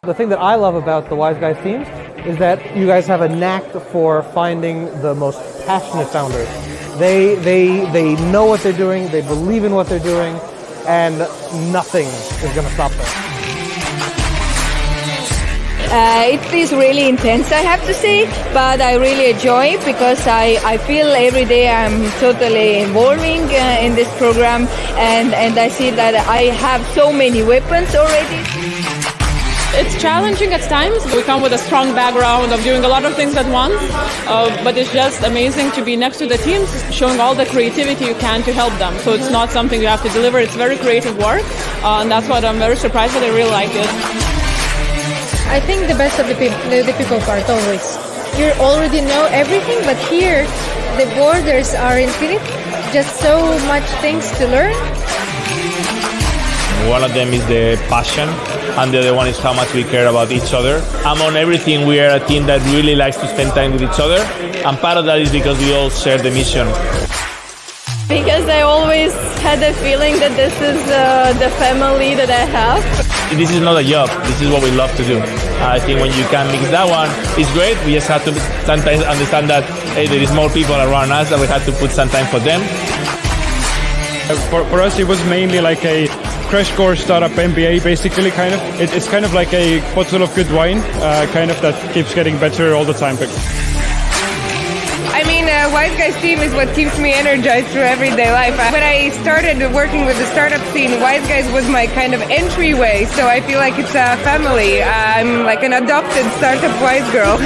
The thing that I love about the Wise Guys teams is that you guys have a knack for finding the most passionate founders. They know what they're doing, they believe in what they're doing, and nothing is going to stop them. It is really intense, I have to say, but I really enjoy it because I feel every day I'm totally evolving in this program, and I see that I have so many weapons already. It's challenging at times. We come with a strong background of doing a lot of things at once, but it's just amazing to be next to the teams, showing all the creativity you can to help them. So it's not something you have to deliver, it's very creative work, and that's what I'm very surprised that I really like it. I think the best of the people part always. You already know everything, but here the borders are infinite, just so much things to learn. One of them is the passion, and the other one is how much we care about each other. Among everything, we are a team that really likes to spend time with each other, and part of that is because we all share the mission. Because I always had the feeling that this is the family that I have. This is not a job, this is what we love to do. I think when you can mix that one, it's great. We just have to sometimes understand that, hey, there is more people around us, that we have to put some time for them. For us, it was mainly like a crash course startup MBA, basically, kind of. It's kind of like a bottle of good wine, kind of that keeps getting better all the time. I mean, Wise Guys team is what keeps me energized through everyday life. When I started working with the startup scene, Wise Guys was my kind of entryway, so I feel like it's a family. I'm like an adopted startup Wise girl.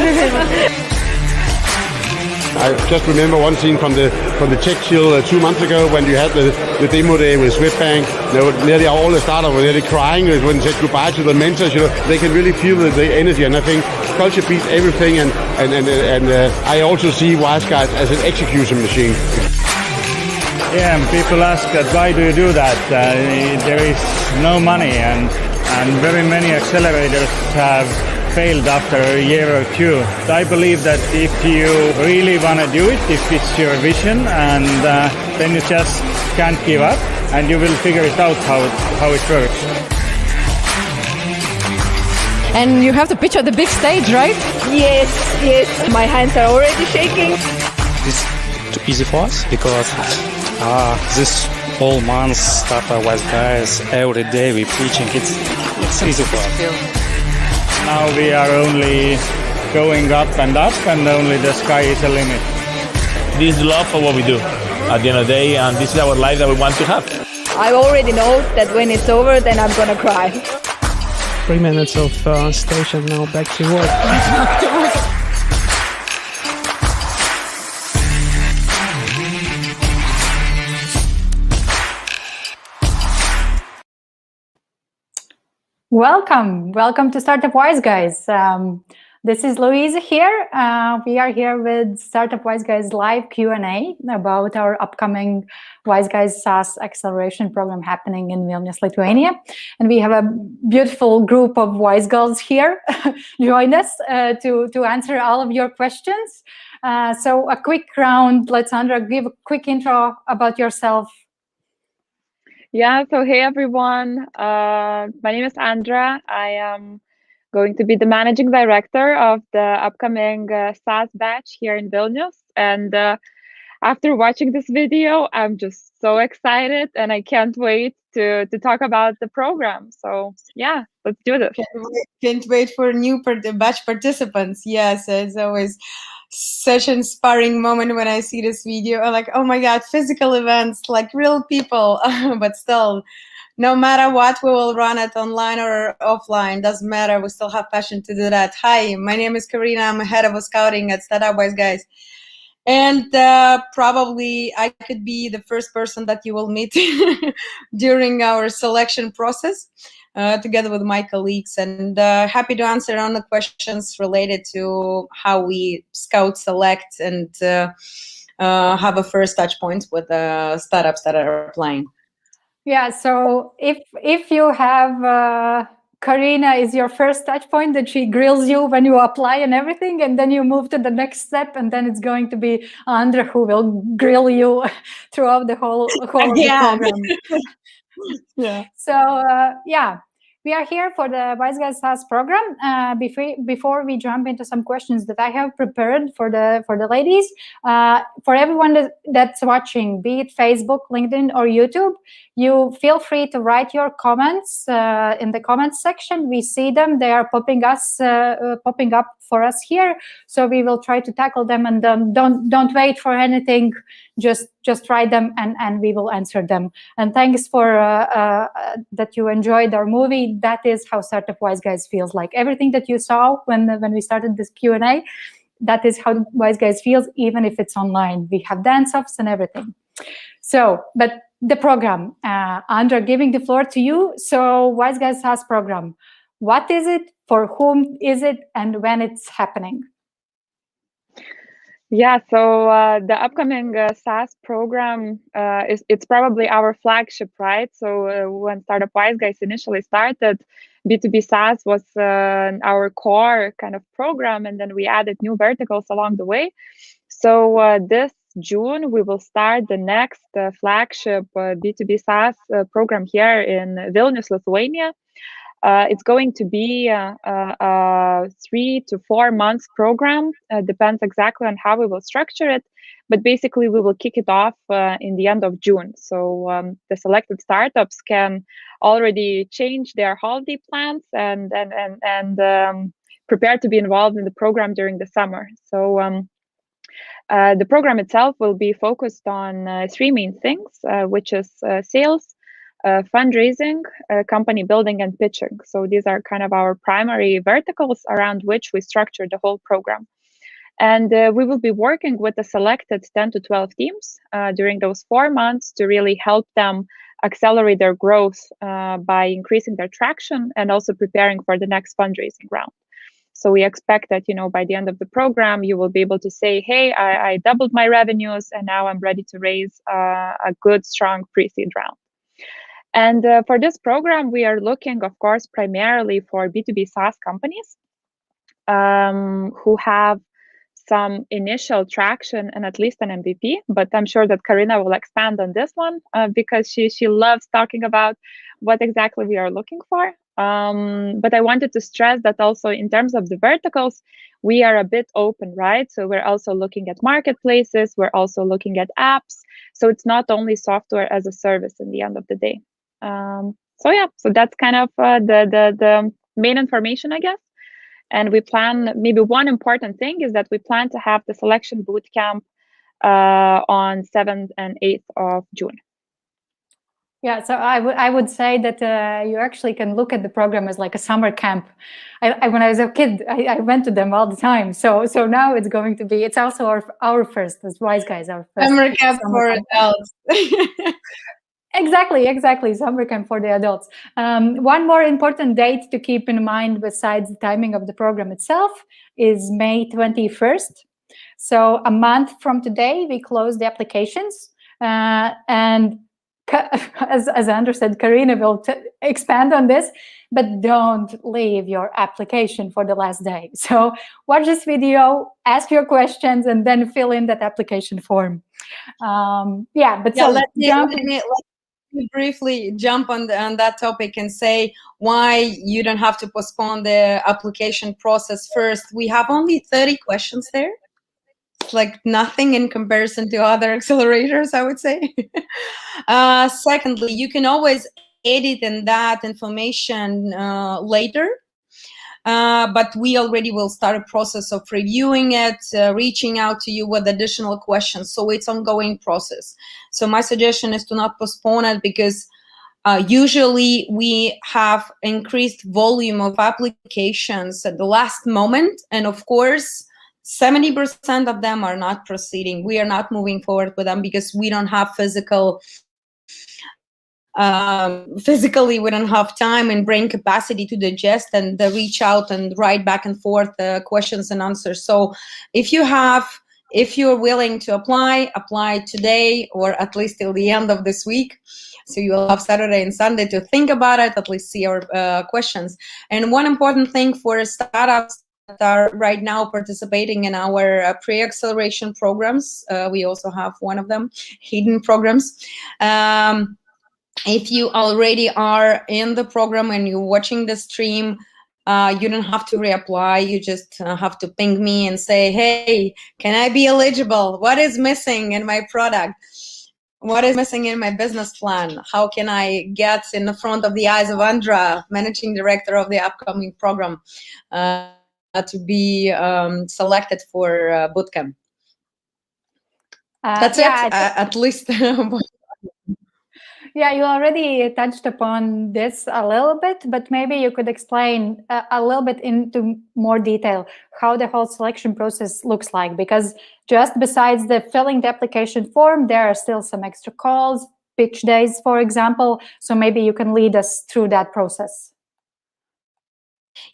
I just remember one scene from the Tech Chill 2 months ago when you had the demo day with Swedbank. They were nearly all the startups were nearly crying when they said goodbye to the mentors. You know, they can really feel the energy, and I think culture beats everything. And I also see Wise Guys as an execution machine. Yeah, and people ask that why do you do that? There is no money, and very many accelerators have failed after a year or two. So I believe that if you really want to do it, if it's your vision, and then you just can't give up, and you will figure it out how it works. And you have to pitch at the big stage, right? Yes. My hands are already shaking. It's too easy for us because this whole month startup Wise Guys, every day we preaching. It's easy for us. Now we are only going up, and only the sky is the limit. This is love for what we do at the end of the day, and this is our life that we want to have. I already know that when it's over, then I'm gonna cry. 3 minutes of station, now back to work. Welcome to Startup Wise Guys. This is Louise here. We are here with Startup Wise Guys live Q&A about our upcoming Wise Guys SaaS acceleration program happening in Vilnius, Lithuania. And we have a beautiful group of wise girls here join us to answer all of your questions. So a quick round. Let's, Andra, give a quick intro about yourself. Yeah, so hey everyone, my name is Andra. I am going to be the managing director of the upcoming SaaS batch here in Vilnius. And after watching this video, I'm just so excited and I can't wait to talk about the program. So yeah, let's do this. Can't wait for new batch participants. Yes, it's always such an inspiring moment when I see this video. I'm like, oh my God, physical events, like real people. But still, no matter what, we will run it online or offline. Doesn't matter. We still have passion to do that. Hi, my name is Karina. I'm head of scouting at Startup Wise Guys. And probably I could be the first person that you will meet during our selection process. Together with my colleagues, and happy to answer on the questions related to how we scout, select, and have a first touch points with the startups that are applying. Yeah, so if you have Karina is your first touch point, that she grills you when you apply and everything, and then you move to the next step, and then it's going to be Andra who will grill you throughout the whole of the program. Yeah. So we are here for the Wise Guys SaaS program. Before we jump into some questions that I have prepared for the ladies, for everyone that's watching, be it Facebook, LinkedIn, or YouTube, you feel free to write your comments in the comments section. We see them; they are popping up for us here. So we will try to tackle them, and don't wait for anything. Just write them, and we will answer them. And thanks for that you enjoyed our movie. That is how Startup Wise Guys feels like. Everything that you saw when we started this Q&A, that is how Wise Guys feels, even if it's online. We have dance-offs and everything. So, but the program, Andra, giving the floor to you. So, Wise Guys SaaS program, what is it? For whom is it? And when it's happening? Yeah, so the upcoming SaaS program it's probably our flagship, right? So when Startup Wise Guys initially started, B2B SaaS was our core kind of program, and then we added new verticals along the way. So this June, we will start the next flagship B2B SaaS program here in Vilnius, Lithuania. It's going to be a 3 to 4 months program. Depends exactly on how we will structure it, but basically we will kick it off in the end of June. So the selected startups can already change their holiday plans and prepare to be involved in the program during the summer. So the program itself will be focused on 3 main things, which is sales, fundraising, company building, and pitching. So these are kind of our primary verticals around which we structure the whole program. And we will be working with the selected 10 to 12 teams during those 4 months to really help them accelerate their growth by increasing their traction and also preparing for the next fundraising round. So we expect that, by the end of the program, you will be able to say, hey, I doubled my revenues and now I'm ready to raise a good, strong pre-seed round. And for this program, we are looking, of course, primarily for B2B SaaS companies who have some initial traction and at least an MVP. But I'm sure that Karina will expand on this one because she loves talking about what exactly we are looking for. But I wanted to stress that also in terms of the verticals, we are a bit open, right? So we're also looking at marketplaces. We're also looking at apps. So it's not only software as a service in the end of the day. So that's kind of the main information, I guess. And we plan, maybe one important thing is that we plan to have the selection bootcamp on 7th and 8th of June. Yeah, so I would say that you actually can look at the program as like a summer camp. When I was a kid, I went to them all the time. So now it's going to be, it's also our first, as Wise Guys, our first summer camp for adults. Exactly. Summer camp for the adults. One more important date to keep in mind besides the timing of the program itself is May 21st. So a month from today, we close the applications. And as Andra said, Karina will expand on this, but don't leave your application for the last day. So watch this video, ask your questions, and then fill in that application form. Let me briefly jump on that topic and say why you don't have to postpone the application process. First, we have only 30 questions there. It's like nothing in comparison to other accelerators, I would say. Secondly, you can always edit in that information later. But we already will start a process of reviewing it, reaching out to you with additional questions. So it's an ongoing process. So my suggestion is to not postpone it because usually we have increased volume of applications at the last moment. And of course, 70% of them are not proceeding. We are not moving forward with them because we don't have physically we don't have time and brain capacity to digest and reach out and write back and forth questions and answers. So if you're willing to apply today or at least till the end of this week. So you will have Saturday and Sunday to think about it, at least see our questions. And one important thing for startups that are right now participating in our pre-acceleration programs, we also have one of them, hidden programs. if you already are in the program and you're watching the stream, you don't have to reapply. You just have to ping me and say, hey, can I be eligible? What is missing in my product? What is missing in my business plan? How can I get in the front of the eyes of Andra, managing director of the upcoming program, to be selected for bootcamp? That's it, at least. Yeah, you already touched upon this a little bit, but maybe you could explain a little bit into more detail how the whole selection process looks like, because just besides the filling the application form, there are still some extra calls, pitch days, for example. So maybe you can lead us through that process.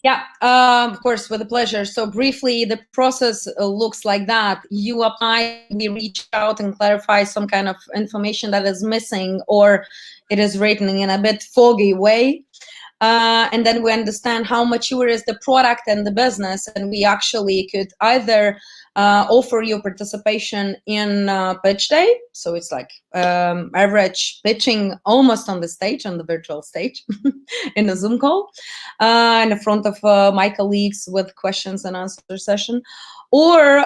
Yeah, of course, with a pleasure. So briefly, the process looks like that. You apply, we reach out and clarify some kind of information that is missing, or it is written in a bit foggy way. And then we understand how mature is the product and the business, and we actually could either offer you participation in pitch day. So it's like average pitching almost on the stage, on the virtual stage, in a Zoom call, in front of my colleagues with questions and answer session. Or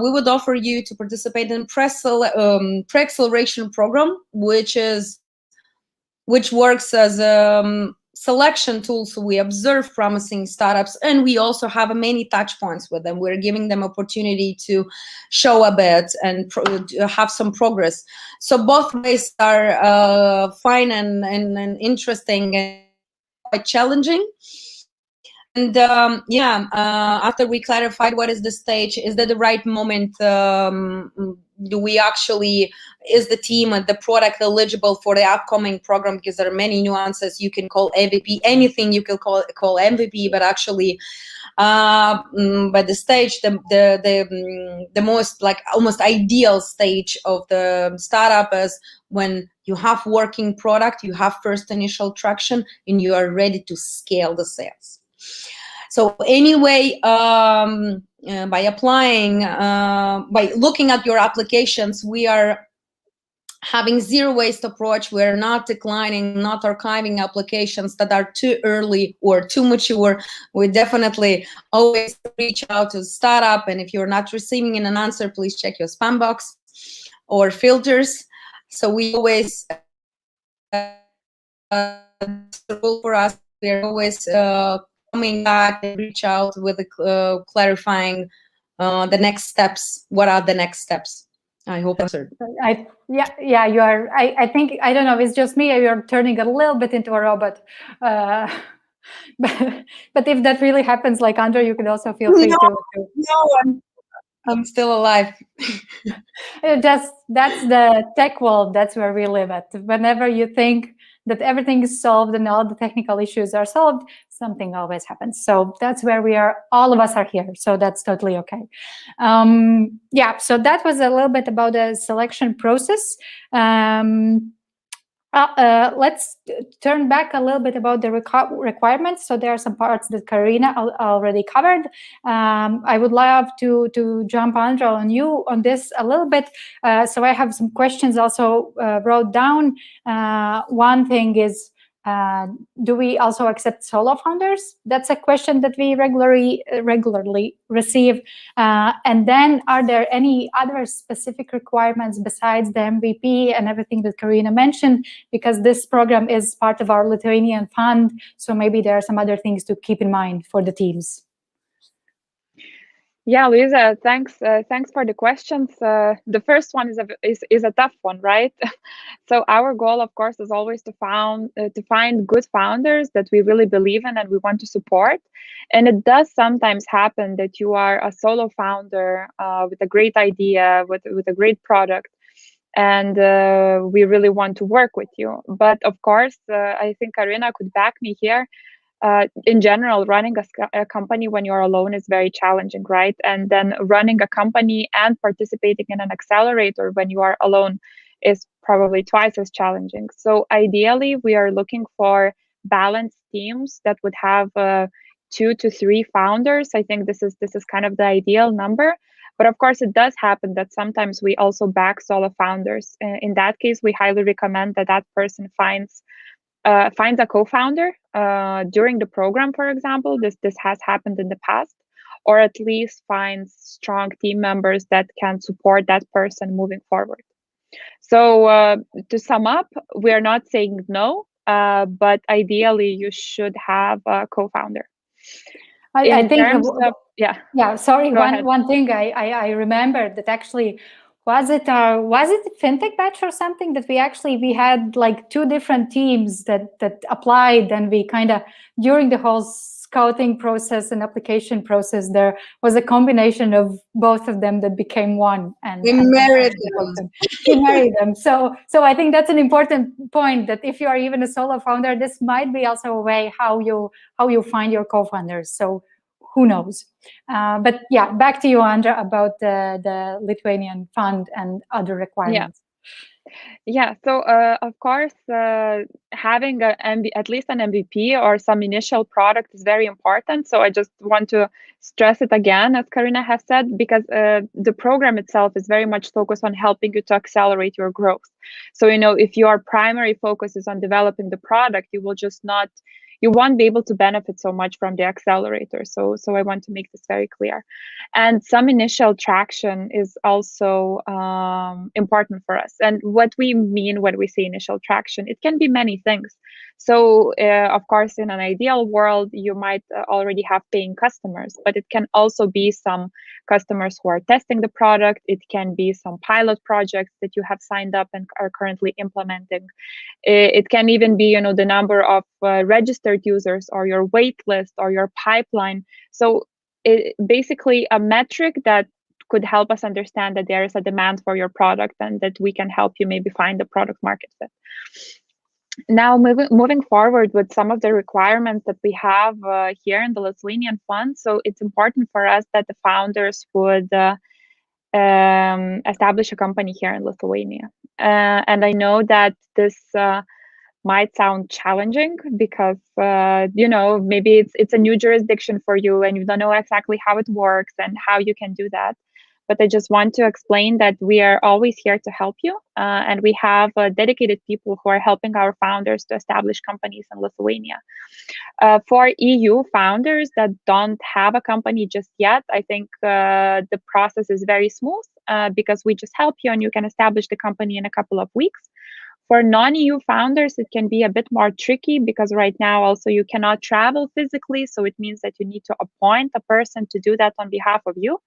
we would offer you to participate in pre-acceleration program, which works as a selection tool. So we observe promising startups, and we also have many touch points with them. We're giving them opportunity to show a bit and have some progress. So both ways are fine and interesting and quite challenging. And after we clarified what is the stage, is that the right moment? Do we actually, is the team and the product eligible for the upcoming program? Because there are many nuances. You can call MVP anything, you can call MVP, but actually by the stage, the most like almost ideal stage of the startup is when you have working product, you have first initial traction, and you are ready to scale the sales. So anyway, by applying, by looking at your applications, we are having zero waste approach. We're not declining, not archiving applications that are too early or too mature. We definitely always reach out to startup, and if you're not receiving an answer, please check your spam box or filters. So we always, for us, we're always coming back and reach out with clarifying the next steps. What are the next steps? I hope answered. Yeah, you are. I think, I don't know, it's just me, you're turning a little bit into a robot. But if that really happens, like Andra, you can also feel free to. No, I'm still alive. That's the tech world. That's where we live at. Whenever you think that everything is solved and all the technical issues are solved, something always happens. So that's where we are. All of us are here. So that's totally okay. Yeah, so that was a little bit about the selection process. Let's turn back a little bit about the requirements. So there are some parts that Karina already covered. I would love to jump, Andra, on you on this a little bit. So I have some questions also wrote down. One thing is, do we also accept solo founders? That's a question that we regularly receive. And then, are there any other specific requirements besides the MVP and everything that Karina mentioned? Because this program is part of our Lithuanian fund, so maybe there are some other things to keep in mind for the teams. Yeah, Luisa, thanks for the questions. The first one is a tough one, right? So our goal, of course, is always to find good founders that we really believe in and we want to support. And it does sometimes happen that you are a solo founder with a great idea, with a great product, and we really want to work with you. But of course, I think Karina could back me here. In general, running a company when you're alone is very challenging, right? And then running a company and participating in an accelerator when you are alone is probably twice as challenging. So ideally, we are looking for balanced teams that would have 2 to 3 founders. I think this is kind of the ideal number. But of course, it does happen that sometimes we also back solo founders. In that case, we highly recommend that that person finds a co-founder during the program, for example. This has happened in the past, or at least finds strong team members that can support that person moving forward. So to sum up, we are not saying no, but ideally you should have a co-founder. I think yeah. Sorry, Go ahead. one thing I remember that actually was it fintech batch or something that we had like two different teams that applied, and we kind of during the whole scouting process and application process there was a combination of both of them that became one, and we married them. We married them. So I think that's an important point, that if you are even a solo founder, this might be also a way how you find your co-founders. So who knows? But yeah, back to you, Andra, about the Lithuanian fund and other requirements. Yeah, so of course, having at least an MVP or some initial product is very important. So I just want to stress it again, as Karina has said, because the program itself is very much focused on helping you to accelerate your growth. So, if your primary focus is on developing the product, you won't be able to benefit so much from the accelerator. So I want to make this very clear. And some initial traction is also important for us. And what we mean when we say initial traction, it can be many things. So of course, in an ideal world, you might already have paying customers, but it can also be some customers who are testing the product. It can be some pilot projects that you have signed up and are currently implementing. It can even be, the number of registered users, or your wait list, or your pipeline. So basically a metric that could help us understand that there is a demand for your product and that we can help you maybe find the product market fit. Now, moving forward with some of the requirements that we have here in the Lithuanian fund. So it's important for us that the founders would establish a company here in Lithuania. And I know that this might sound challenging because, maybe it's a new jurisdiction for you and you don't know exactly how it works and how you can do that. But I just want to explain that we are always here to help you. And we have dedicated people who are helping our founders to establish companies in Lithuania. For EU founders that don't have a company just yet, I think the process is very smooth because we just help you and you can establish the company in a couple of weeks. For non-EU founders, it can be a bit more tricky because right now also you cannot travel physically. So it means that you need to appoint a person to do that on behalf of you.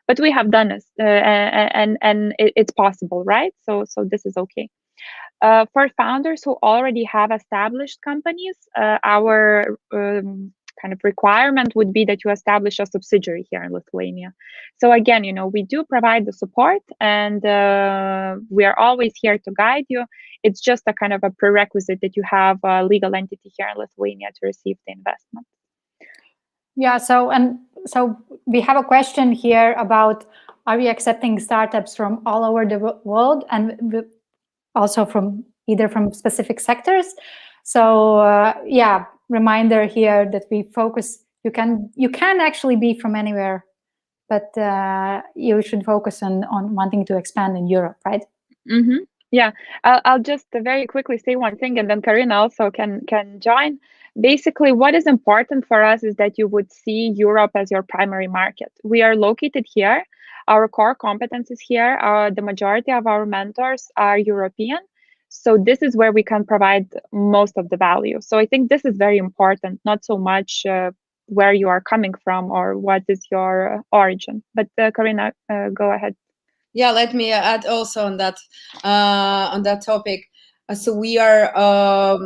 But we have done this and it's possible, right? So this is okay. For founders who already have established companies, our kind of requirement would be that you establish a subsidiary here in Lithuania. So again, we do provide the support and we are always here to guide you. It's just a kind of a prerequisite that you have a legal entity here in Lithuania to receive the investment. Yeah, so we have a question here about, are we accepting startups from all over the world and also from either from specific sectors? So yeah, reminder here that we focus, you can actually be from anywhere, but you should focus on wanting to expand in Europe, right? Mm-hmm. Yeah, I'll just very quickly say one thing, and then Karina also can join. Basically, what is important for us is that you would see Europe as your primary market. We are located here. Our core competencies here are the majority of our mentors are European. So this is where we can provide most of the value. So I think this is very important, not so much where you are coming from or what is your origin. But Karina, go ahead. Yeah, let me add also on that topic. So we are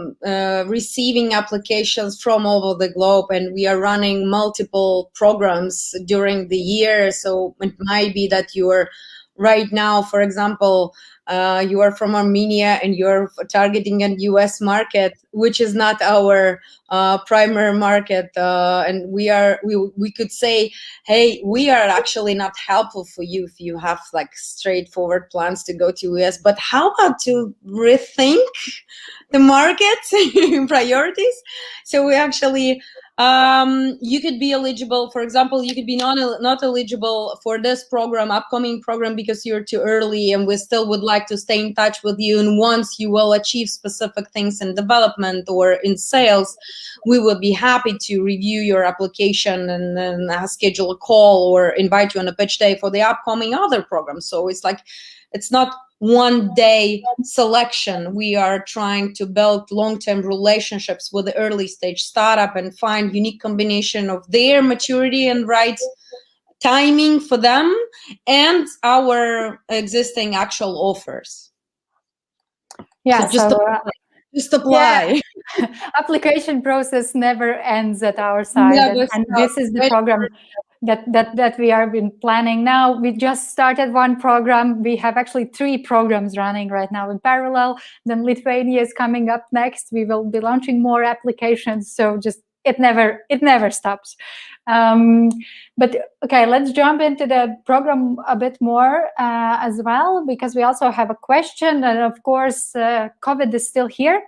receiving applications from all over the globe, and we are running multiple programs during the year. So it might be that you are right now, for example, you are from Armenia and you're targeting a US market, which is not our primary market. And we could say, hey, we are actually not helpful for you if you have like straightforward plans to go to US, but how about to rethink the market priorities? So we actually you could be eligible. For example, you could be not eligible for this upcoming program, because you're too early, and we still would like to stay in touch with you. And once you will achieve specific things in development or in sales, we would be happy to review your application and then schedule a call or invite you on a pitch day for the upcoming other programs. So it's not one day selection. We are trying to build long-term relationships with the early stage startup and find unique combination of their maturity and right timing for them and our existing actual offers. Yeah, so just apply. Yeah. Application process never ends at our side, and this is the program that we are been planning now. We just started one program. We have actually 3 programs running right now in parallel. Then Lithuania is coming up next. We will be launching more applications. So just it never stops. But okay, let's jump into the program a bit more as well, because we also have a question. And of course, COVID is still here.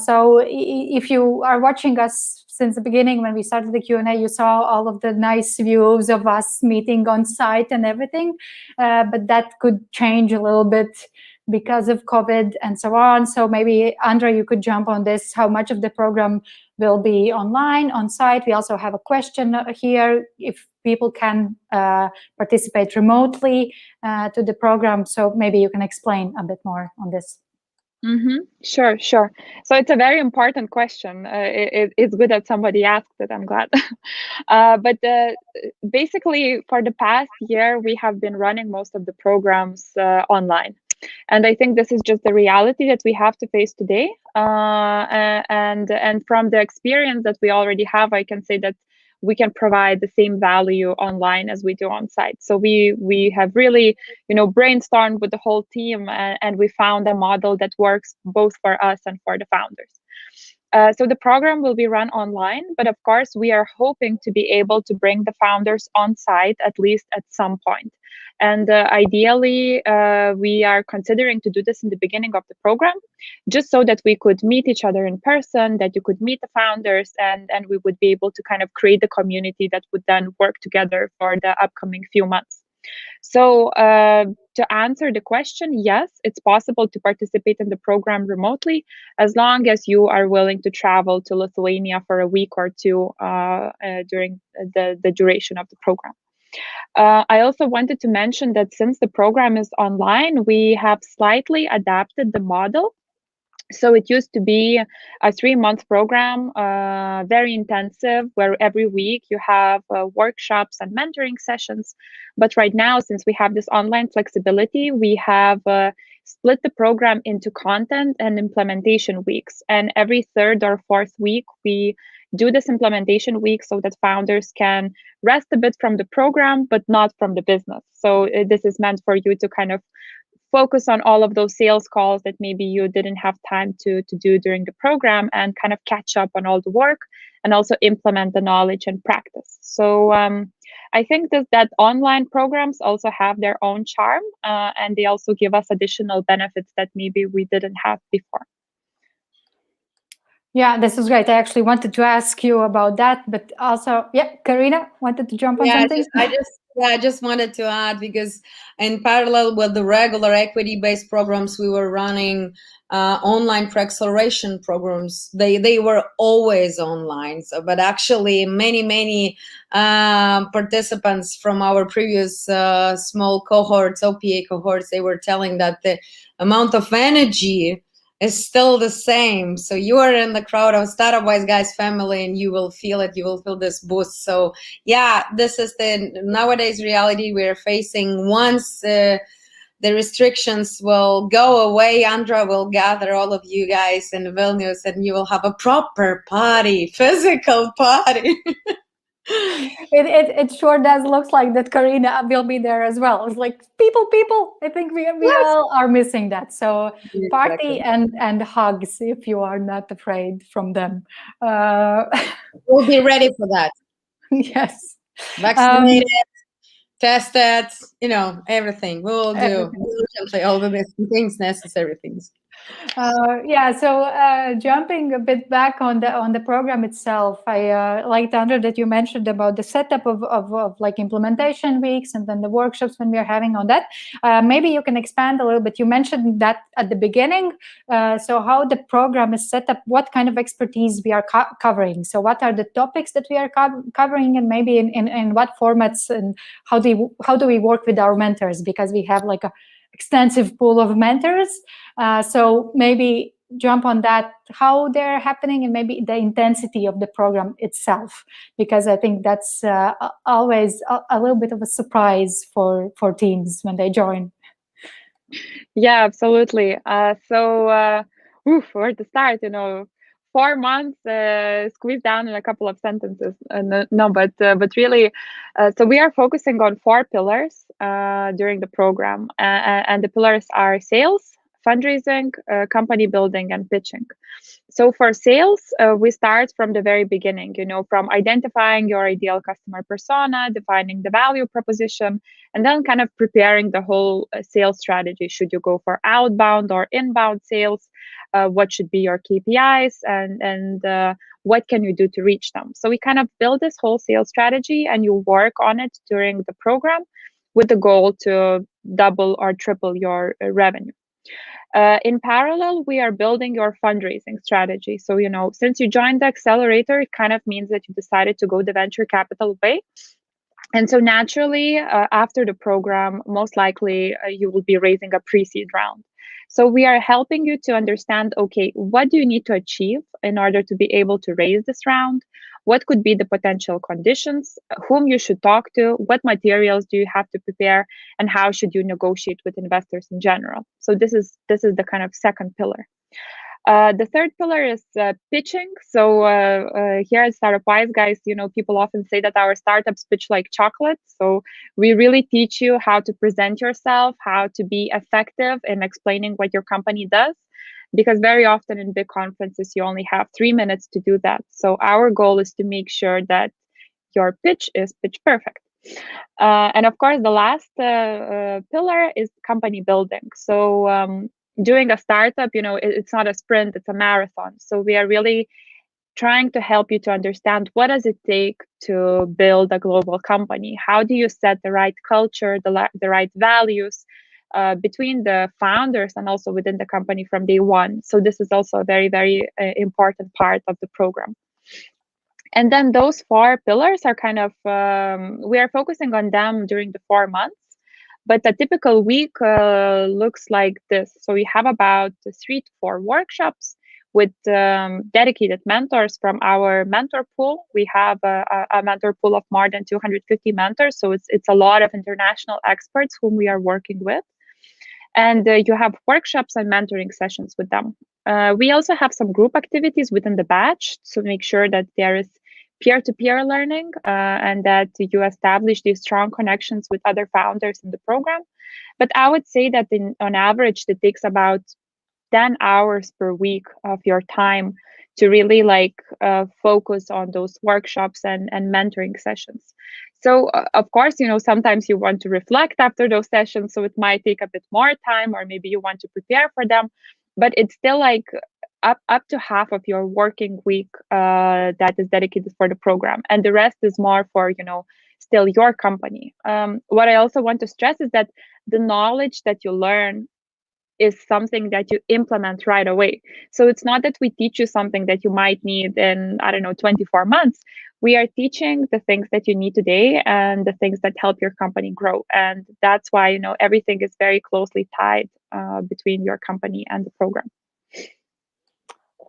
So if you are watching us since the beginning, when we started the Q&A, you saw all of the nice views of us meeting on site and everything, but that could change a little bit because of COVID and so on. So maybe, Andra, you could jump on this, how much of the program will be online, on site. We also have a question here, if people can participate remotely to the program. So maybe you can explain a bit more on this. Sure. So it's a very important question. It's good that somebody asked it. I'm glad. But basically, for the past year, we have been running most of the programs online. And I think this is just the reality that we have to face today. And from the experience that we already have, I can say that we can provide the same value online as we do on site. So we have really, brainstormed with the whole team, and we found a model that works both for us and for the founders. So the program will be run online, but of course we are hoping to be able to bring the founders on site at least at some point. And ideally, we are considering to do this in the beginning of the program, just so that we could meet each other in person, that you could meet the founders, and we would be able to kind of create the community that would then work together for the upcoming few months. So to answer the question, yes, it's possible to participate in the program remotely, as long as you are willing to travel to Lithuania for a week or two during the duration of the program. I also wanted to mention that since the program is online, we have slightly adapted the model. So it used to be a 3-month program, very intensive, where every week you have workshops and mentoring sessions. But right now, since we have this online flexibility, we have split the program into content and implementation weeks. And every 3rd or 4th week, we do this implementation week so that founders can rest a bit from the program, but not from the business. So this is meant for you to kind of focus on all of those sales calls that maybe you didn't have time to do during the program, and kind of catch up on all the work and also implement the knowledge and practice. So I think that online programs also have their own charm, and they also give us additional benefits that maybe we didn't have before. Yeah, this is great. I actually wanted to ask you about that, but also, Karina wanted to jump on something. I just wanted to add, because in parallel with the regular equity-based programs, we were running online pre-acceleration programs. They were always online. So, but actually, many participants from our previous small cohorts, OPA cohorts, they were telling that the amount of energy is still the same. So you are in the crowd of Startup Wise Guys family, and you will feel it. You will feel this boost. So yeah, this is the nowadays reality we're facing. Once the restrictions will go away, Andra will gather all of you guys in Vilnius, and you will have a proper party, physical party. It sure does look like that Karina will be there as well. It's like people. I think we all are missing that. So party and hugs, if you are not afraid from them. We'll be ready for that. Yes. Vaccinated, tested, everything. We will do diligently all the things, necessary things. Yeah, so jumping a bit back on the program itself, I liked, Andra, that you mentioned about the setup of like implementation weeks and then the workshops when we are having on that. Maybe you can expand a little bit. You mentioned that at the beginning. So how the program is set up, what kind of expertise we are covering. So what are the topics that we are covering, and maybe in what formats, and how do we work with our mentors, because we have like a extensive pool of mentors. So maybe jump on that, how they're happening, and maybe the intensity of the program itself, because I think that's always a little bit of a surprise for teams when they join. Yeah, absolutely. Where to start? 4 months squeezed down in a couple of sentences. But really, so we are focusing on 4 pillars during the program, and the pillars are sales, fundraising, company building, and pitching. So for sales, we start from the very beginning, from identifying your ideal customer persona, defining the value proposition, and then kind of preparing the whole sales strategy. Should you go for outbound or inbound sales? What should be your KPIs, and what can you do to reach them? So we kind of build this whole sales strategy, and you work on it during the program with the goal to double or triple your revenue. In parallel, we are building your fundraising strategy. So, since you joined the accelerator, it kind of means that you decided to go the venture capital way. And so naturally, after the program, most likely you will be raising a pre-seed round. So we are helping you to understand, okay, what do you need to achieve in order to be able to raise this round? What could be the potential conditions? Whom you should talk to? What materials do you have to prepare? And how should you negotiate with investors in general? So this is the kind of second pillar. The third pillar is pitching. So here at Startup Wise Guys, people often say that our startups pitch like chocolate. So we really teach you how to present yourself, how to be effective in explaining what your company does, because very often in big conferences, you only have 3 minutes to do that. So our goal is to make sure that your pitch is pitch perfect. And of course, the last pillar is company building. So doing a startup, it's not a sprint, it's a marathon. So we are really trying to help you to understand, what does it take to build a global company? How do you set the right culture, the right values between the founders and also within the company from day one? So this is also a very, very important part of the program. And then those 4 pillars are kind of, we are focusing on them during the 4 months. But a typical week looks like this. So we have about 3 to 4 workshops with dedicated mentors from our mentor pool. We have a mentor pool of more than 250 mentors. So it's a lot of international experts whom we are working with. And you have workshops and mentoring sessions with them. We also have some group activities within the batch to make sure that there is peer-to-peer learning and that you establish these strong connections with other founders in the program. But I would say that on average, it takes about 10 hours per week of your time to really focus on those workshops and mentoring sessions. So of course, sometimes you want to reflect after those sessions, so it might take a bit more time, or maybe you want to prepare for them, but it's still up to half of your working week that is dedicated for the program, and the rest is more for still your company. What I also want to stress is that the knowledge that you learn is something that you implement right away. So it's not that we teach you something that you might need in 24 months. We are teaching the things that you need today and the things that help your company grow, and that's why everything is very closely tied between your company and the program.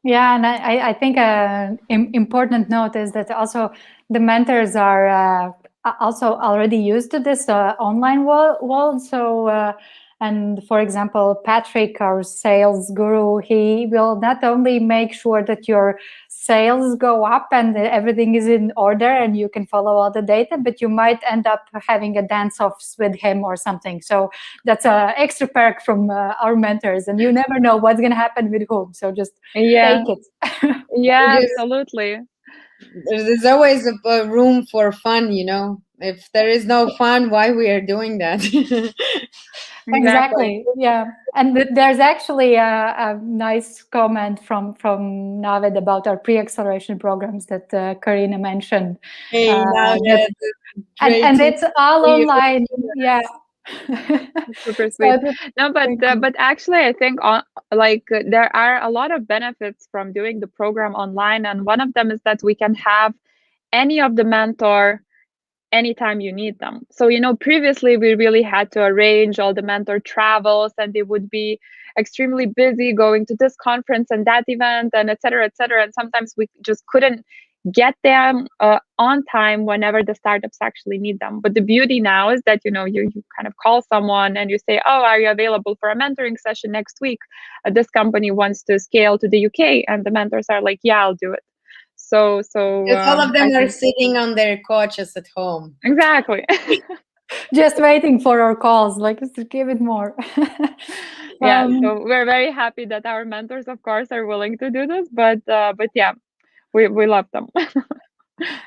Yeah, and I think an important note is that also the mentors are also already used to this online world. So, and for example, Patrick, our sales guru, he will not only make sure that your sales go up and everything is in order and you can follow all the data, but you might end up having a dance-offs with him or something. So that's an extra perk from our mentors, and you never know what's going to happen with whom. So just take it. Yeah, absolutely. There's always a room for fun, If there is no fun, why we are doing that? Exactly. Yeah. And there's actually a nice comment from Navid about our pre-acceleration programs that Karina mentioned. Hey, that- great and to it's all see you. online. Yeah. Super sweet. So No, but actually, I think there are a lot of benefits from doing the program online, and one of them is that we can have any of the mentor anytime you need them. So, previously we really had to arrange all the mentor travels, and they would be extremely busy going to this conference and that event and et cetera, and sometimes we just couldn't get them on time whenever the startups actually need them. But the beauty now is that you kind of call someone and you say, oh, are you available for a mentoring session next week? This company wants to scale to the UK, and the mentors are like, yeah, I'll do it. So all of them are sitting on their couches at home. Exactly. just waiting for our calls, like, just give it more. Yeah, so we're very happy that our mentors, of course, are willing to do this, but yeah, we love them.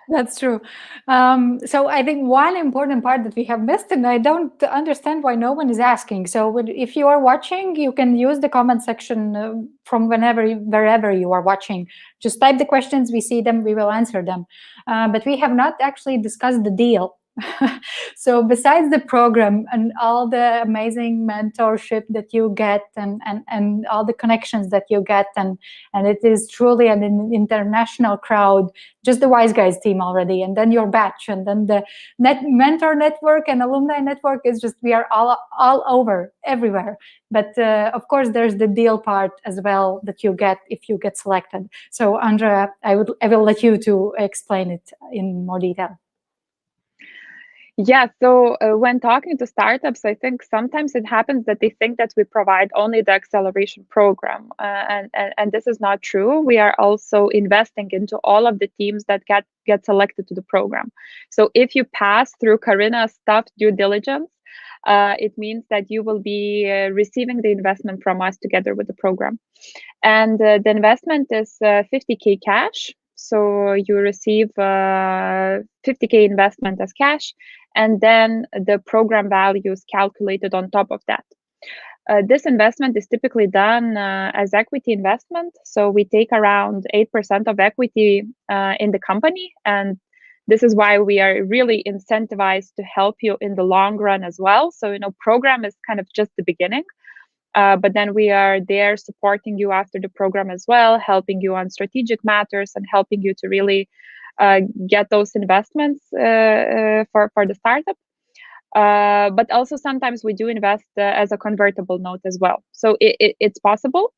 That's true. So I think one important part that we have missed, and I don't understand why no one is asking. So if you are watching, you can use the comment section from wherever you are watching. Just type the questions, we see them, we will answer them. But we have not actually discussed the deal. So besides the program and all the amazing mentorship that you get and all the connections that you get, and it is truly an international crowd, just the Wise Guys team already, and then your batch, and then the mentor network and alumni network is just, we are all over, everywhere. But of course, there's the deal part as well that you get if you get selected. So Andra, I will let you to explain it in more detail. Yeah, so when talking to startups, I think sometimes it happens that they think that we provide only the acceleration program, and this is not true. We are also investing into all of the teams that get selected to the program. So if you pass through Karina's tough due diligence, it means that you will be receiving the investment from us together with the program. And the investment is 50K cash. So you receive 50K investment as cash, and then the program value is calculated on top of that. This investment is typically done as equity investment. So we take around 8% of equity in the company, and this is why we are really incentivized to help you in the long run as well. So, program is kind of just the beginning. But then we are there supporting you after the program as well, helping you on strategic matters and helping you to really get those investments for the startup. But also sometimes we do invest as a convertible note as well. So it's possible,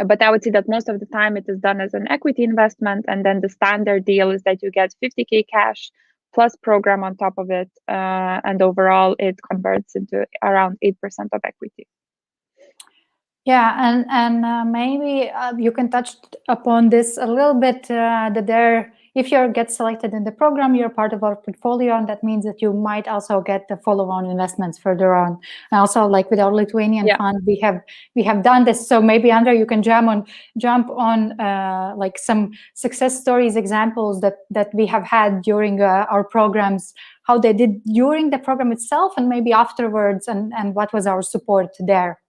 but I would say that most of the time it is done as an equity investment, and then the standard deal is that you get 50K cash plus program on top of it, and overall it converts into around 8% of equity. Yeah, and maybe you can touch upon this a little bit, that if you get selected in the program, you're part of our portfolio, and that means that you might also get the follow-on investments further on. And also, like with our Lithuanian fund, we have done this. So maybe Andra, you can jump on like some success stories, examples that we have had during our programs, how they did during the program itself, and maybe afterwards, and what was our support there.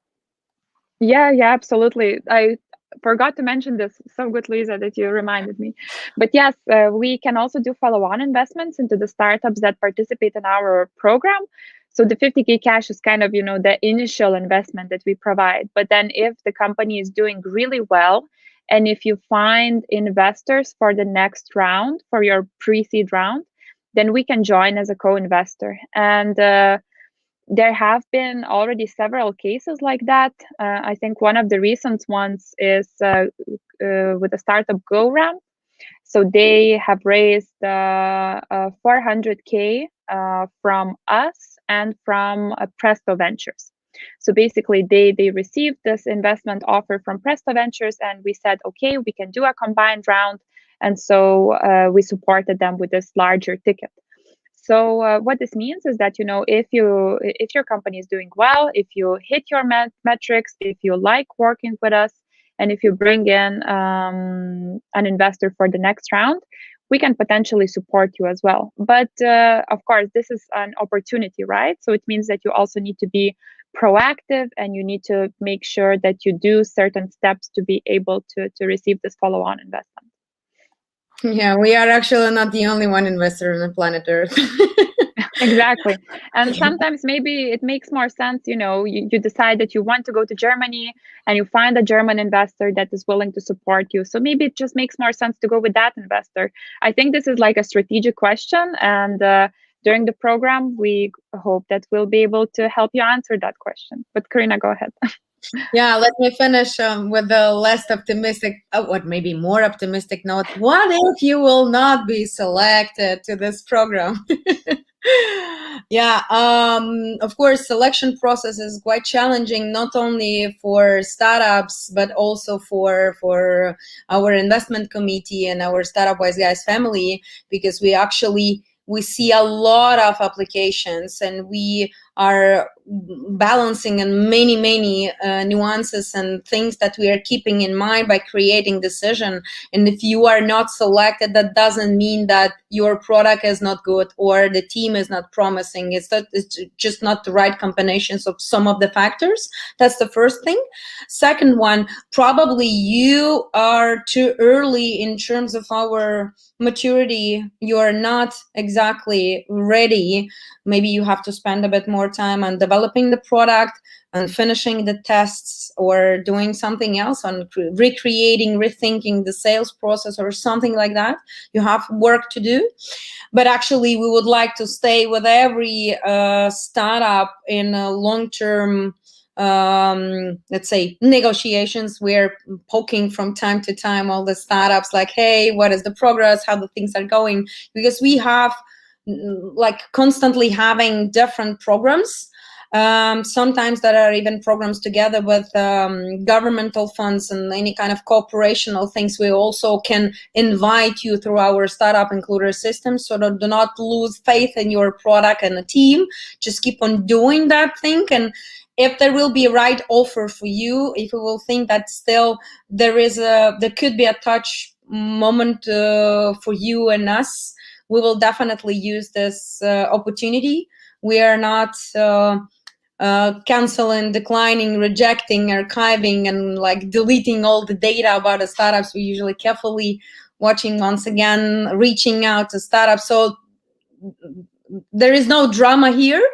Yeah, absolutely. I forgot to mention this. So good, Lisa, that you reminded me. But yes, we can also do follow-on investments into the startups that participate in our program. So the 50K cash is kind of, the initial investment that we provide. But then if the company is doing really well, and if you find investors for the next round, for your pre-seed round, then we can join as a co-investor. And there have been already several cases like that. I think one of the recent ones is with the startup GoRamp. So they have raised 400K from us and from Presto Ventures. So basically, they received this investment offer from Presto Ventures, and we said, okay, we can do a combined round. And so we supported them with this larger ticket. So what this means is that, if your company is doing well, if you hit your metrics, if you like working with us, and if you bring in an investor for the next round, we can potentially support you as well. But of course, this is an opportunity, right? So it means that you also need to be proactive, and you need to make sure that you do certain steps to be able to receive this follow-on investment. Yeah, we are actually not the only one investor on the planet Earth. Exactly. And sometimes maybe it makes more sense, you decide that you want to go to Germany and you find a German investor that is willing to support you. So maybe it just makes more sense to go with that investor. I think this is like a strategic question, and during the program, we hope that we'll be able to help you answer that question. But Karina, go ahead. Yeah, let me finish with the less optimistic, maybe more optimistic note. What if you will not be selected to this program? Yeah, of course, selection process is quite challenging, not only for startups, but also for our investment committee and our Startup Wise Guys family, because we see a lot of applications, and we are balancing in many nuances and things that we are keeping in mind by creating decision. And if you are not selected, that doesn't mean that your product is not good or the team is not promising. It's just not the right combinations of some of the factors. That's the first thing. Second one, probably you are too early in terms of our maturity. You are not exactly ready. Maybe you have to spend a bit more time on developing the product and finishing the tests, or doing something else on recreating, rethinking the sales process or something like that. You have work to do. But actually, we would like to stay with every startup in a long-term, let's say, negotiations. We're poking from time to time all the startups, like, hey, what is the progress, how the things are going, because we have like constantly having different programs. Sometimes there are even programs together with governmental funds and any kind of cooperational things. We also can invite you through our startup includer system, so that do not lose faith in your product and the team. Just keep on doing that thing, and if there will be a right offer for you, if you will think that still there could be a touch moment for you and us, we will definitely use this opportunity. We are not canceling, declining, rejecting, archiving, and like deleting all the data about the startups. We usually carefully watching, once again, reaching out to startups. So there is no drama here.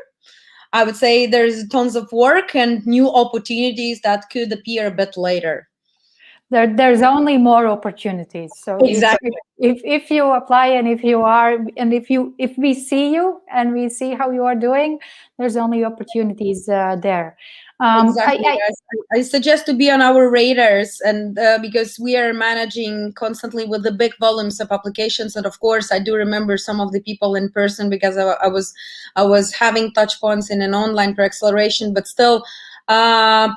I would say there's tons of work and new opportunities that could appear a bit later. There's only more opportunities. So exactly, if you apply, and if we see you and we see how you are doing, there's only opportunities there. Exactly. I suggest to be on our radars, and because we are managing constantly with the big volumes of applications. And of course, I do remember some of the people in person, because I was having touch points in an online per-acceleration, but still,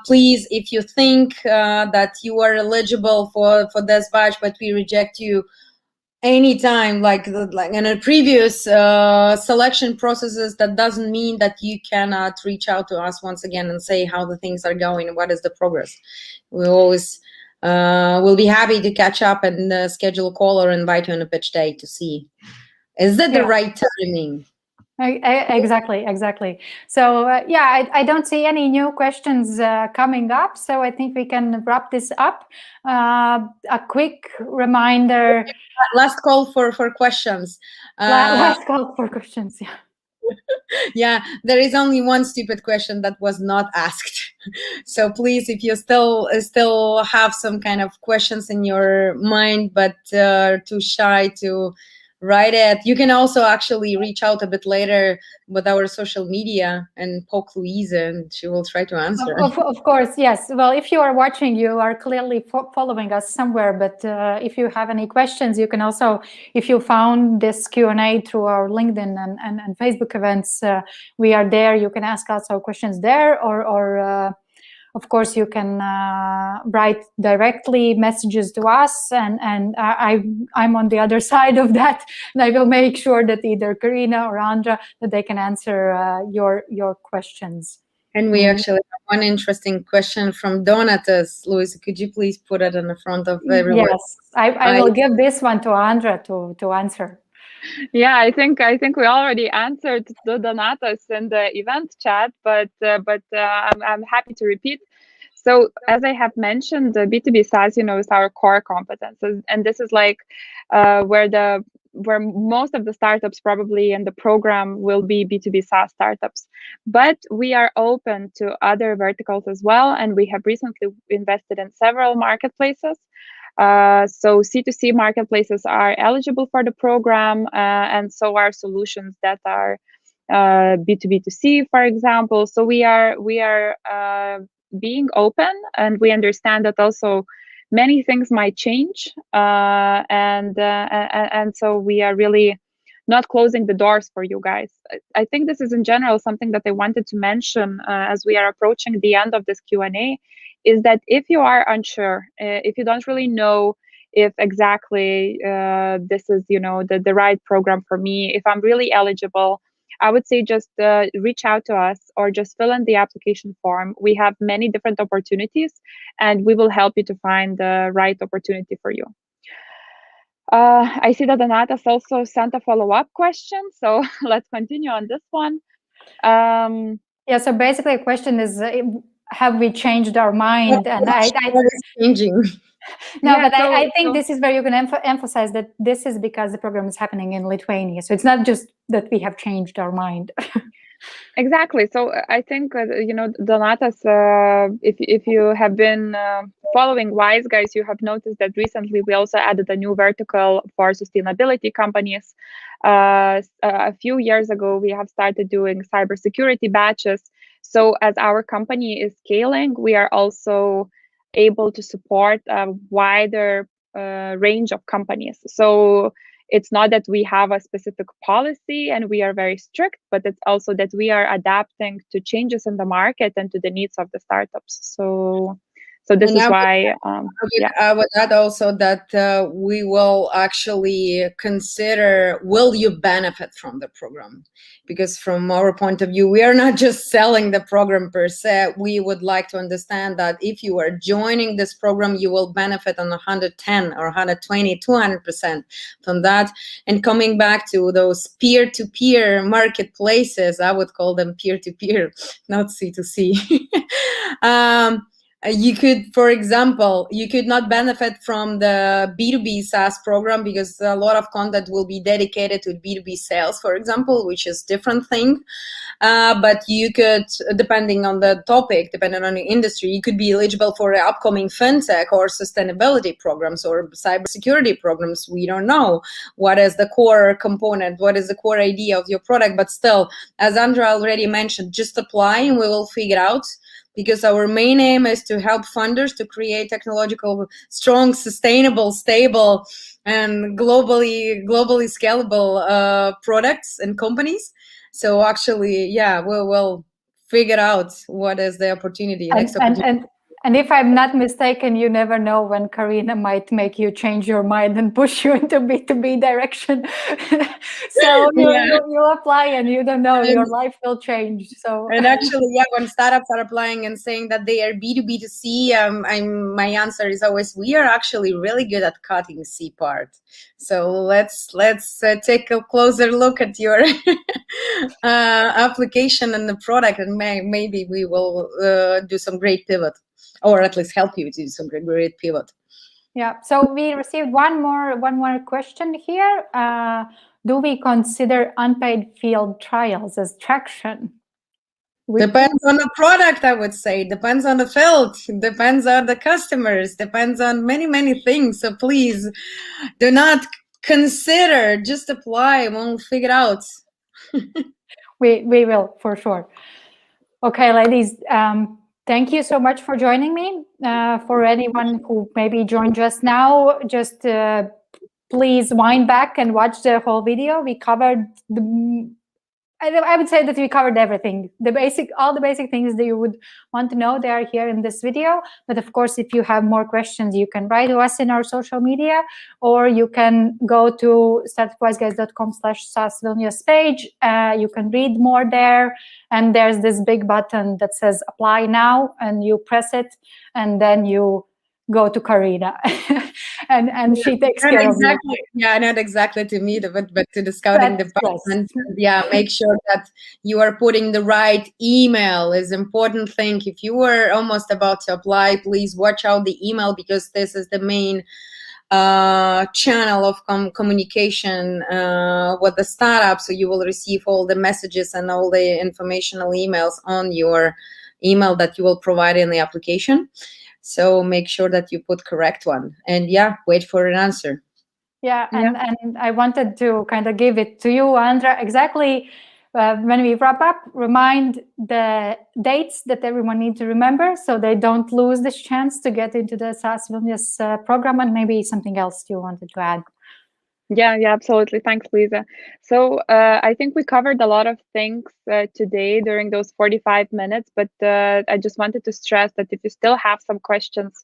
please, if you think that you are eligible for this batch, but we reject you anytime, like in a previous selection processes, that doesn't mean that you cannot reach out to us once again and say how the things are going and what is the progress. We always will be happy to catch up and schedule a call or invite you on a pitch day to see, is that the right timing? Exactly. So I don't see any new questions coming up, so I think we can wrap this up. A quick reminder. Last call for questions. Last call for questions, yeah. Yeah, there is only one stupid question that was not asked. So please, if you still have some kind of questions in your mind, but too shy to write it, you can also actually reach out a bit later with our social media and poke Louise, and she will try to answer. Of course, yes. Well, if you are watching, you are clearly following us somewhere, but if you have any questions, you can also, if you found this Q&A through our LinkedIn and Facebook events, we are there. You can ask us our questions there, or of course, you can write directly messages to us, and I'm on the other side of that, and I will make sure that either Karina or Andra, that they can answer your questions. And we actually have one interesting question from Donatus. Louise, could you please put it in the front of everyone? Yes, I will give this one to Andra to answer. Yeah, I think we already answered the Donatas in the event chat, but I'm happy to repeat. So as I have mentioned, the B2B SaaS, is our core competences, and this is like where most of the startups probably in the program will be B2B SaaS startups. But we are open to other verticals as well, and we have recently invested in several marketplaces. So C2C marketplaces are eligible for the program, and so are solutions that are B2B2C, for example. So we are being open, and we understand that also many things might change, and so we are really not closing the doors for you guys. I think this is in general something that I wanted to mention as we are approaching the end of this Q&A, is that if you are unsure, if you don't really know if exactly this is, the right program for me, if I'm really eligible, I would say just reach out to us or just fill in the application form. We have many different opportunities, and we will help you to find the right opportunity for you. I see that Donatas also sent a follow-up question, so let's continue on this one. Yeah, so basically the question is, have we changed our mind? And what is changing? No, Yeah, but I think this is where you can emphasize that this is because the program is happening in Lithuania. So it's not just that we have changed our mind. Exactly. So I think, Donatas, if you have been following Wise Guys, you have noticed that recently we also added a new vertical for sustainability companies. A few years ago, we have started doing cybersecurity batches. So as our company is scaling, we are also able to support a wider range of companies. So it's not that we have a specific policy and we are very strict, but it's also that we are adapting to changes in the market and to the needs of the startups. So this is why. I would add also that we will actually consider, will you benefit from the program? Because from our point of view, we are not just selling the program per se. We would like to understand that if you are joining this program, you will benefit on 110 or 120, 200% from that. And coming back to those peer-to-peer marketplaces, I would call them peer-to-peer, not C2C. You could, for example, you could not benefit from the B2B SaaS program because a lot of content will be dedicated to B2B sales, for example, which is different thing. But you could, depending on the topic, depending on the industry, you could be eligible for upcoming fintech or sustainability programs or cybersecurity programs. We don't know what is the core component, what is the core idea of your product, but still, as Andra already mentioned, just apply and we will figure out. Because our main aim is to help funders to create technological, strong, sustainable, stable, and globally scalable products and companies. So actually, yeah, we'll figure out what is the opportunity. And if I'm not mistaken, you never know when Karina might make you change your mind and push you into B2B direction. So you apply and you don't know, your life will change. So and actually, yeah, when startups are applying and saying that they are B2B2C, my answer is always, we are actually really good at cutting C part. So let's take a closer look at your application and the product, and maybe we will do some great pivot. Or at least help you to do some great pivot. Yeah. So we received one more question here. Do we consider unpaid field trials as traction? Depends on the product, I would say. Depends on the field. Depends on the customers. Depends on many things. So please do not consider. Just apply. We'll figure it out. We will for sure. Okay, ladies. Thank you so much for joining me. For anyone who maybe joined just now, just please wind back and watch the whole video. We covered I would say that we covered everything. All the basic things that you would want to know, they are here in this video. But of course, if you have more questions, you can write to us in our social media, or you can go to startupwiseguys.com/SaaS Vilnius page. You can read more there. And there's this big button that says apply now, and you press it, and then you go to Karina, and she takes Not care of exactly, you. yeah, not exactly to me, but to the scouting Yes. department. Yeah, make sure that you are putting the right email is important thing. If you were almost about to apply, please watch out the email, because this is the main channel of communication with the startup. So you will receive all the messages and all the informational emails on your email that you will provide in the application. So make sure that you put correct one, and yeah, wait for an answer. Yeah, and I wanted to kind of give it to you, Andra, exactly when we wrap up, remind the dates that everyone needs to remember so they don't lose this chance to get into the SaaS Vilnius program, and maybe something else you wanted to add. Yeah, absolutely. Thanks, Lisa. So I think we covered a lot of things today during those 45 minutes, but I just wanted to stress that if you still have some questions,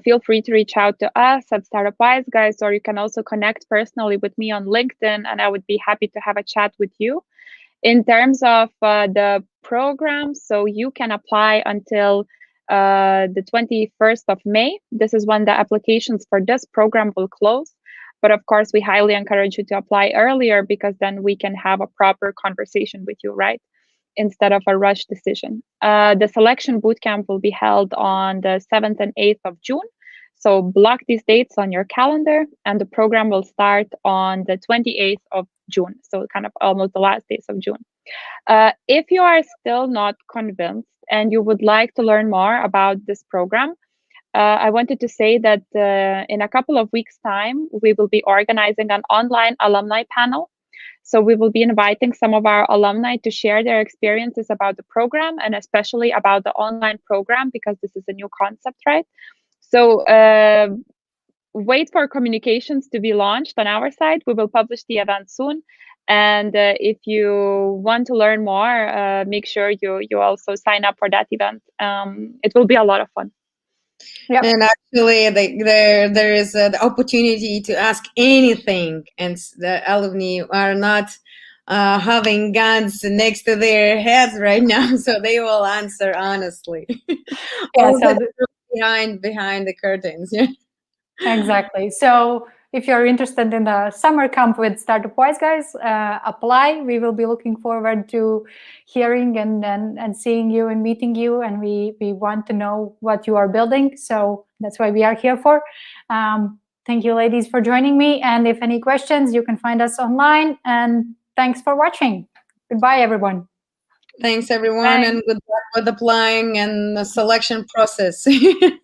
feel free to reach out to us at Startup Wise Guys, or you can also connect personally with me on LinkedIn, and I would be happy to have a chat with you. In terms of the program, so you can apply until the 21st of May. This is when the applications for this program will close. But of course, we highly encourage you to apply earlier, because then we can have a proper conversation with you, right? Instead of a rush decision. The selection bootcamp will be held on the 7th and 8th of June. So block these dates on your calendar, and the program will start on the 28th of June. So kind of almost the last days of June. If you are still not convinced and you would like to learn more about this program, I wanted to say that in a couple of weeks' time, we will be organizing an online alumni panel. So we will be inviting some of our alumni to share their experiences about the program, and especially about the online program, because this is a new concept, right? So wait for communications to be launched on our side. We will publish the event soon. And if you want to learn more, make sure you also sign up for that event. It will be a lot of fun. Yep. And actually, there is the opportunity to ask anything, and the alumni are not having guns next to their heads right now, so they will answer honestly. Yeah, All so behind the curtains. Yeah. Exactly. So if you're interested in the summer camp with Startup Wise Guys, apply. We will be looking forward to hearing and seeing you and meeting you. And we want to know what you are building. So that's why we are here for. Thank you, ladies, for joining me. And if any questions, you can find us online. And thanks for watching. Goodbye, everyone. Thanks, everyone, and good luck with applying and the selection process.